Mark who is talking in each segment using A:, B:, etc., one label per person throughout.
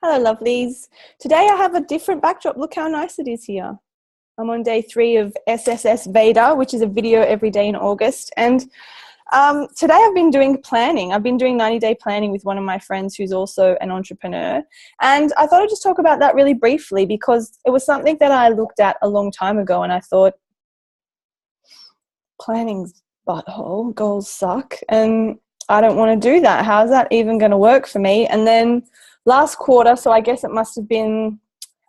A: Hello, lovelies. Today I have a different backdrop. Look how nice it is here. I'm on day 3 of SSSVEDA, which is a video every day in August. And today I've been doing planning. I've been doing 90-day planning with one of my friends who's also an entrepreneur. And I thought I'd just talk about that really briefly because it was something that I looked at a long time ago and I thought, planning's butthole, goals suck, and I don't want to do that. How's that even going to work for me? And then last quarter, so I guess it must have been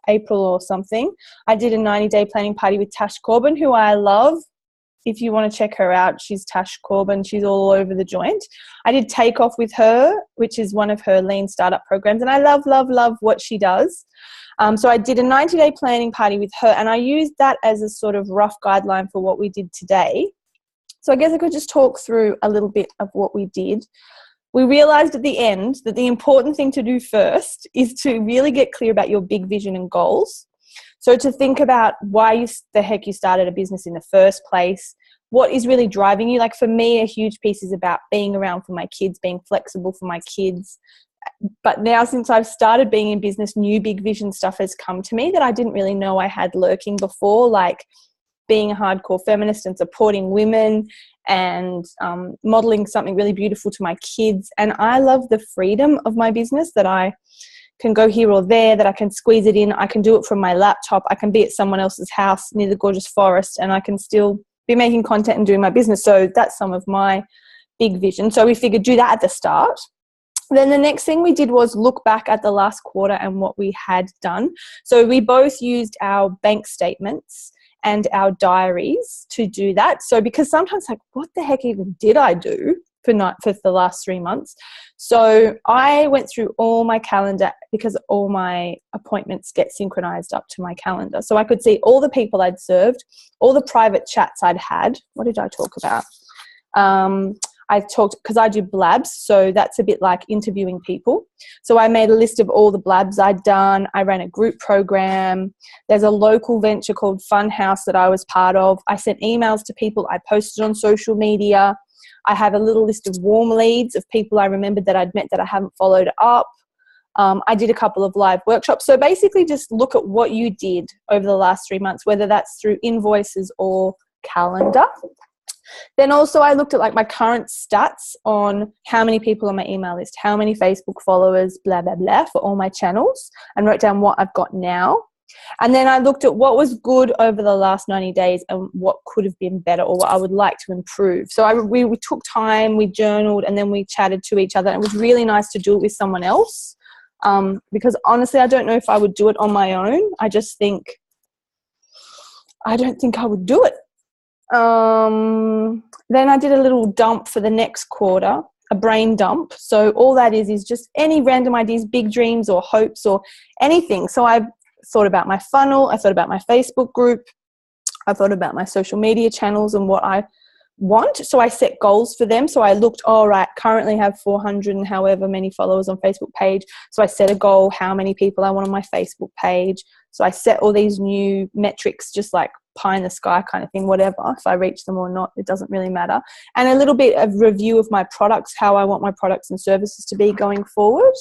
A: April or something, I did a 90-day planning party with Tash Corbin, who I love. If you want to check her out, she's Tash Corbin. She's all over the joint. I did Take Off with her, which is one of her lean startup programs, and I love, love, love what she does. So I did a 90-day planning party with her, and I used that as a sort of rough guideline for what we did today. So I guess I could just talk through a little bit of what we did. We realized at the end that the important thing to do first is to really get clear about your big vision and goals. So to think about why the heck you started a business in the first place, what is really driving you. Like for me, a huge piece is about being around for my kids, being flexible for my kids. But now since I've started being in business, new big vision stuff has come to me that I didn't really know I had lurking before, like being a hardcore feminist and supporting women and modeling something really beautiful to my kids. And I love the freedom of my business, that I can go here or there, that I can squeeze it in. I can do it from my laptop. I can be at someone else's house near the gorgeous forest and I can still be making content and doing my business. So that's some of my big vision. So we figured do that at the start. Then the next thing we did was look back at the last quarter and what we had done. So we both used our bank statements and our diaries to do that. So because sometimes like, what the heck even did I do for the last 3 months? So I went through all my calendar because all my appointments get synchronized up to my calendar. So I could see all the people I'd served, all the private chats I'd had. What did I talk about? I talked, because I do blabs, so that's a bit like interviewing people. So I made a list of all the blabs I'd done. I ran a group program. There's a local venture called Fun House that I was part of. I sent emails to people. I posted on social media. I have a little list of warm leads of people I remembered that I'd met that I haven't followed up. I did a couple of live workshops. So basically just look at what you did over the last 3 months, whether that's through invoices or calendar. Then also I looked at like my current stats on how many people on my email list, how many Facebook followers, blah, blah, blah, for all my channels, and wrote down what I've got now. And then I looked at what was good over the last 90 days and what could have been better or what I would like to improve. So we took time, we journaled, and then we chatted to each other. It was really nice to do it with someone else because honestly, I don't know if I would do it on my own. I don't think I would do it. Then I did a little dump for the next quarter, a brain dump. So all that is just any random ideas, big dreams or hopes or anything. So I thought about my funnel. I thought about my Facebook group. I thought about my social media channels and what I want. So I set goals for them. So I looked, all right, currently have 400 and however many followers on Facebook page. So I set a goal, how many people I want on my Facebook page. So I set all these new metrics, just like pie in the sky kind of thing, whatever. If I reach them or not, it doesn't really matter. And a little bit of review of my products, how I want my products and services to be going forward.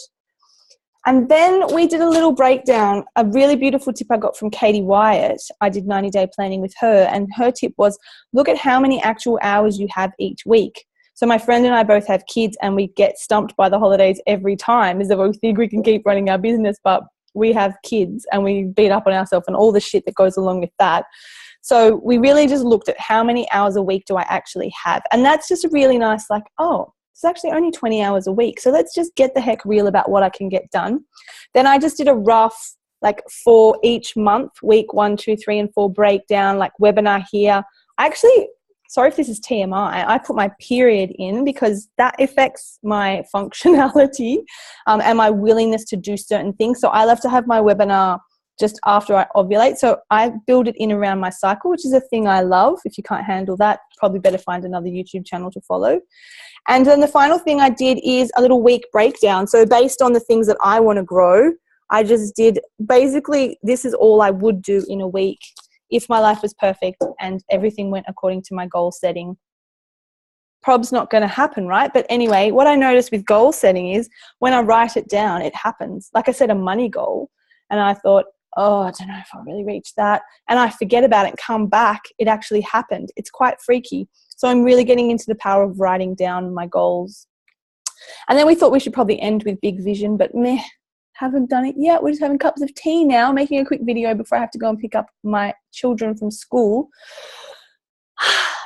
A: And then we did a little breakdown, a really beautiful tip I got from Katie Wyatt. I did 90-day planning with her, and her tip was look at how many actual hours you have each week. So my friend and I both have kids and we get stumped by the holidays every time as if we think we can keep running our business, but we have kids and we beat up on ourselves and all the shit that goes along with that. So we really just looked at how many hours a week do I actually have. And that's just a really nice, like, oh, it's actually only 20 hours a week. So let's just get the heck real about what I can get done. Then I just did a rough, like for each month, week 1, 2, 3, and 4 breakdown, like webinar here. I actually, sorry if this is TMI, I put my period in because that affects my functionality and my willingness to do certain things. So I love to have my webinar just after I ovulate. So I build it in around my cycle, which is a thing I love. If you can't handle that, probably better find another YouTube channel to follow. And then the final thing I did is a little week breakdown. So based on the things that I want to grow, I just did basically this is all I would do in a week if my life was perfect and everything went according to my goal setting probably not going to happen, right? But anyway, what I noticed with goal setting is when I write it down, it happens. Like I said, a money goal. And I thought, oh, I don't know if I'll really reach that. And I forget about it and come back. It actually happened. It's quite freaky. So I'm really getting into the power of writing down my goals. And then we thought we should probably end with big vision, but meh, haven't done it yet. We're just having cups of tea now, making a quick video before I have to go and pick up my children from school.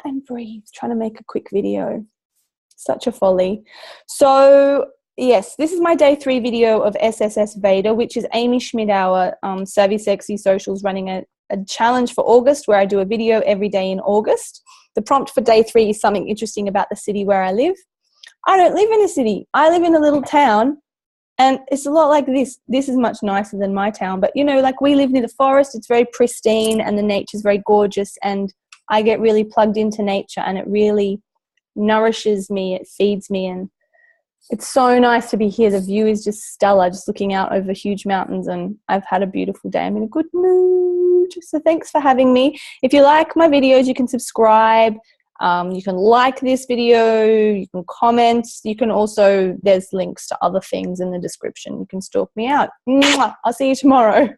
A: And breathe, trying to make a quick video. Such a folly. So yes, this is my day 3 video of SSSVEDA, which is Amy Schmidauer, Savvy Sexy Socials, running a challenge for August where I do a video every day in August. The prompt for day 3 is something interesting about the city where I live. I don't live in a city. I live in a little town, and it's a lot like this. This is much nicer than my town, but you know, like we live near the forest. It's very pristine and the nature's very gorgeous, and I get really plugged into nature and it really nourishes me. It feeds me, and it's so nice to be here. The view is just stellar, just looking out over huge mountains, and I've had a beautiful day. I'm in a good mood. So thanks for having me. If you like my videos, you can subscribe. You can like this video. You can comment. You can also, there's links to other things in the description. You can stalk me out. Mwah! I'll see you tomorrow.